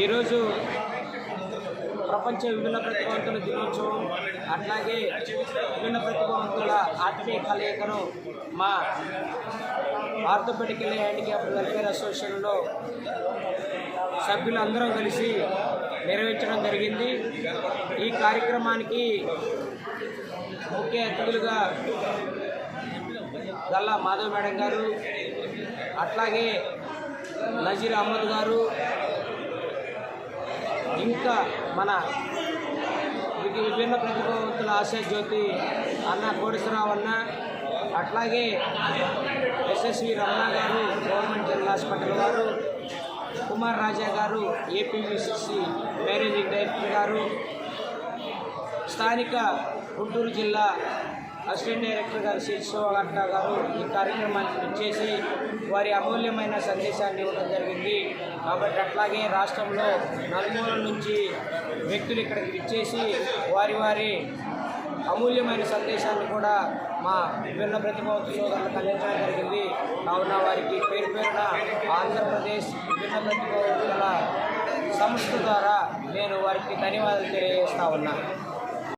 ఈరోజు ప్రపంచ విభిన్న ప్రతిభావంతుల దినోత్సవం, అట్లాగే విభిన్న ప్రతిభావంతుల ఆత్మీయ కలయికను మా ఆర్థోపెడికల్ హ్యాండిక్యాప్ వెల్ఫేర్ అసోసియేషన్లో సభ్యులందరం కలిసి నిర్వహించడం జరిగింది. ఈ కార్యక్రమానికి ముఖ్య అతిథులుగా గల్లా మాధవ్ మేడం గారు, అట్లాగే నజీర్ అహ్మద్ గారు, ఇంకా మన విభిన్న ప్రతిభావంతుల ఆశాజ్యోతి అన్న కోటేశ్వరరావు అన్న, అట్లాగే ఎస్ఎస్వి రమణ గారు గవర్నమెంట్ జనరల్ హాస్పిటల్ వారు, కుమార్ రాజా గారు ఏపీవీసీసీ మేనేజింగ్ డైరెక్టర్ గారు, స్థానిక గుంటూరు జిల్లా అసిస్టెంట్ డైరెక్టర్ గారు శిశోఘట్ట గారు ఈ కార్యక్రమానికి ఇచ్చేసి వారి అమూల్యమైన సందేశాన్ని ఇవ్వడం జరిగింది. కాబట్టి అట్లాగే రాష్ట్రంలో నలుమూలల నుంచి వ్యక్తులు ఇక్కడికి ఇచ్చేసి వారి అమూల్యమైన సందేశాన్ని కూడా మా విభిన్న ప్రతిభావంతుల సోదరులకు అందించడం జరిగింది. కావున వారికి పేరు పేరున ఆంధ్రప్రదేశ్ విభిన్న ప్రతిభావంతుల సంస్థ ద్వారా నేను వారికి ధన్యవాదాలు తెలియజేస్తా ఉన్నా.